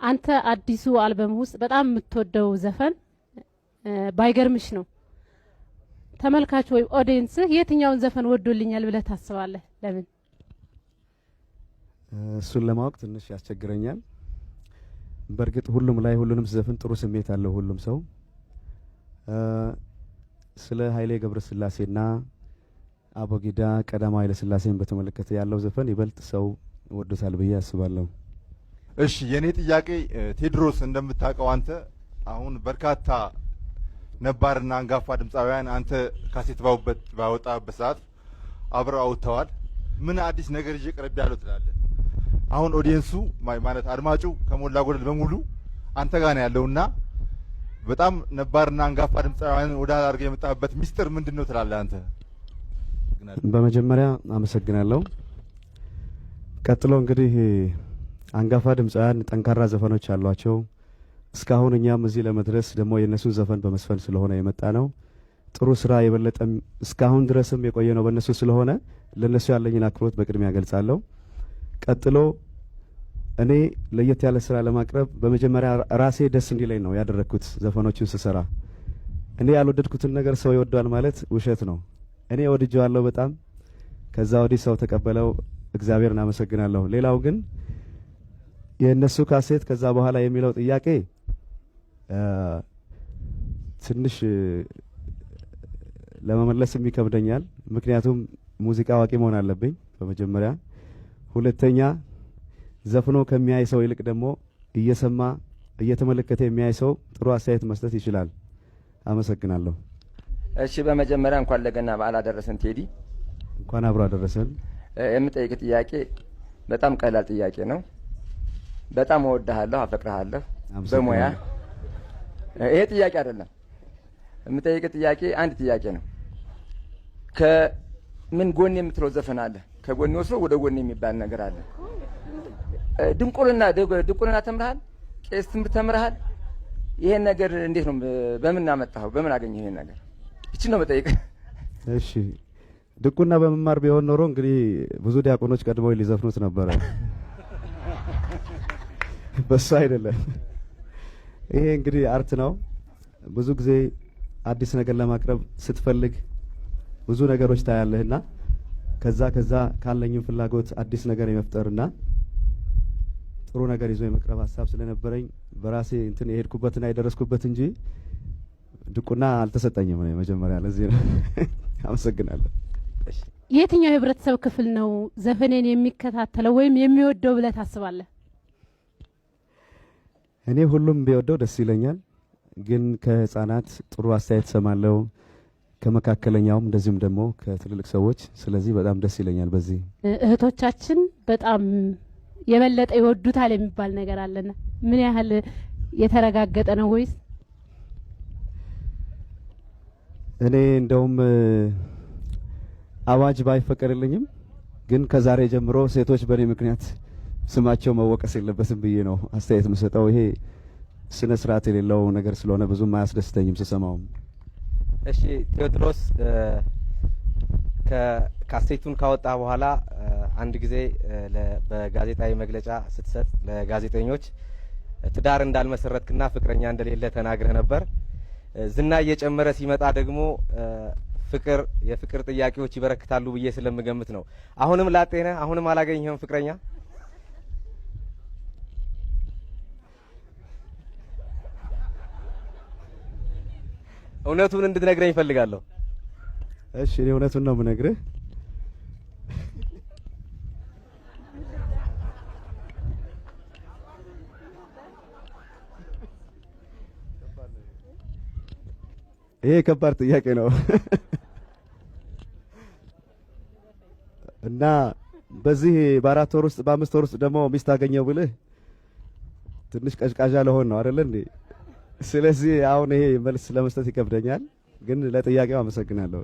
አንተ አዲሱ አልበም ውስጥ በጣም የምትወደው ዘፈን ባይገርምሽ ነው። ተመልካቹ ወይ ኦዲየንስ የትኛውን ዘፈን ወዶልኛል ብለህ ታስባለህ? ለምን? እሱን ለማወቅ ትንሽ ያስቸግረኛል። በእርግጥ ሁሉም ላይ ሁሉንም ዘፈን ጥሩ ስሜት አለው ሁሉም ሰው። ስለ ኃይሌ ገብረስላሴና አቦጊዳ ቀዳማዊ ኃይለ ሥላሴን በተመለከተ ያለው ዘፈን ይበልጥ ሰው ወዶታል ብዬ አስባለሁ። እሺ የኔ ጥያቄ ቴድሮስ እንደምታውቀው አንተ አሁን በርካታ ነባርና አንጋፋ ድምጻውያን አንተ ካሴት ባወጣበት ሰዓት አብረው አውጥተዋል። ምን አዲስ ነገር ይዤ ቀርብ ያለው ትላለህ? አሁን ኦዲየንሱ ማለት አድማጩ ከሞላ ጎደል በሙሉ አንተ ጋር ነው ያለውና በጣም ነባርና አንጋፋ ድምጻውያን ወደ አድርገህ የመጣበት ሚስጥር ምንድነው ትላለህ አንተ? በመጀመሪያ አመሰግናለሁ። ቀጥሎ እንግዲህ አንጋፋ ድምጻውያን ጠንካራ ዘፈኖች አሏቸው። እስካሁን እኛም እዚህ ለመድረስ ደግሞ የነሱ ዘፈን በመስፈን ስለሆነ የመጣ ነው። ጥሩ ስራ የበለጠም እስካሁን ድረስም የቆየ ነው በእነሱ ስለሆነ ለነሱ ያለኝን አክብሮት በቅድሚያ ገልጻለሁ። ቀጥሎ እኔ ለየት ያለ ስራ ለማቅረብ በመጀመሪያ ራሴ ደስ እንዲለኝ ነው ያደረኩት ዘፈኖችን ስሰራ። እኔ ያልወደድኩትን ነገር ሰው ይወደዋል ማለት ውሸት ነው። እኔ ወድጄዋለሁ በጣም። ከዛ ወዲህ ሰው ተቀበለው፣ እግዚአብሔርን አመሰግናለሁ። ሌላው ግን የእነሱ ካሴት ከዛ በኋላ የሚለው ጥያቄ ትንሽ ለመመለስም ይከብደኛል። ምክንያቱም ሙዚቃ አዋቂ መሆን አለብኝ በመጀመሪያ። ሁለተኛ ዘፍኖ ከሚያይ ሰው ይልቅ ደግሞ እየሰማ እየተመለከተ የሚያይ ሰው ጥሩ አስተያየት መስጠት ይችላል። አመሰግናለሁ። እሺ በመጀመሪያ እንኳን ለገና በዓል አደረሰን ቴዲ። እንኳን አብሮ አደረሰን። የምጠይቅ ጥያቄ በጣም ቀላል ጥያቄ ነው። በጣም እወድሃለሁ፣ አፈቅርሃለሁ በሙያ። ይሄ ጥያቄ አይደለም። የምጠይቅ ጥያቄ አንድ ጥያቄ ነው። ከምን ጎን የምትለው ዘፈን አለ? ከጎን ወስዶ ወደ ጎን የሚባል ነገር አለ። ድንቁርና ተምረሃል? ቄስ ትምህርት ተምረሃል? ይሄን ነገር እንዴት ነው? በምን አመጣኸው? በምን አገኘህ ይሄን ነገር? እቺ ነው መጠይቅ። እሺ ድቁና በመማር ቢሆን ኖሮ እንግዲህ ብዙ ዲያቆኖች ቀድመው ሊዘፍኑት ነበረ። በሱ አይደለም። ይሄ እንግዲህ አርት ነው። ብዙ ጊዜ አዲስ ነገር ለማቅረብ ስትፈልግ ብዙ ነገሮች ታያለህና ከዛ ካለኝም ፍላጎት አዲስ ነገር የመፍጠርና ጥሩ ነገር ይዞ የመቅረብ ሀሳብ ስለነበረኝ በራሴ እንትን የሄድኩበትና የደረስኩበት እንጂ ድቁና አልተሰጠኝም ነው መጀመሪያ። ለዚህ ነው። አመሰግናለሁ። የትኛው የህብረተሰብ ክፍል ነው ዘፈኔን የሚከታተለው ወይም የሚወደው ብለህ ታስባለህ? እኔ ሁሉም ቢወደው ደስ ይለኛል፣ ግን ከህፃናት ጥሩ አስተያየት ሰማለው፣ ከመካከለኛውም እንደዚሁም ደግሞ ከትልልቅ ሰዎች። ስለዚህ በጣም ደስ ይለኛል። በዚህ እህቶቻችን በጣም የበለጠ ይወዱታል የሚባል ነገር አለና ምን ያህል የተረጋገጠ ነው ወይስ? እኔ እንደውም አዋጅ ባይፈቀድልኝም ግን ከዛሬ ጀምሮ ሴቶች በእኔ ምክንያት ስማቸው መወቀስ የለበትም ብዬ ነው አስተያየት የምሰጠው። ይሄ ስነ ስርዓት የሌለው ነገር ስለሆነ ብዙም አያስደስተኝም ስሰማው። እሺ ቴዎድሮስ፣ ካሴቱን ካወጣ በኋላ አንድ ጊዜ በጋዜጣዊ መግለጫ ስትሰጥ ለጋዜጠኞች ትዳር እንዳልመሰረትክና ፍቅረኛ እንደሌለ ተናግረህ ነበር። ዝና እየጨመረ ሲመጣ ደግሞ የፍቅር ጥያቄዎች ይበረክታሉ ብዬ ስለምገምት ነው። አሁንም ላጤ ነህ? አሁንም አላገኘህም ፍቅረኛ? እውነቱን እንድትነግረኝ እፈልጋለሁ። እሺ እኔ እውነቱን ነው የምነግርህ። ይሄ ከባድ ጥያቄ ነው እና በዚህ በ4 ወር ውስጥ በ5 ወር ውስጥ ደግሞ ሚስት አገኘው ብልህ ትንሽ ቀዥቃዣ ለሆን ነው አይደል እንዴ? ስለዚህ አሁን ይሄ መልስ ለመስጠት ይከብደኛል፣ ግን ለጥያቄው አመሰግናለሁ።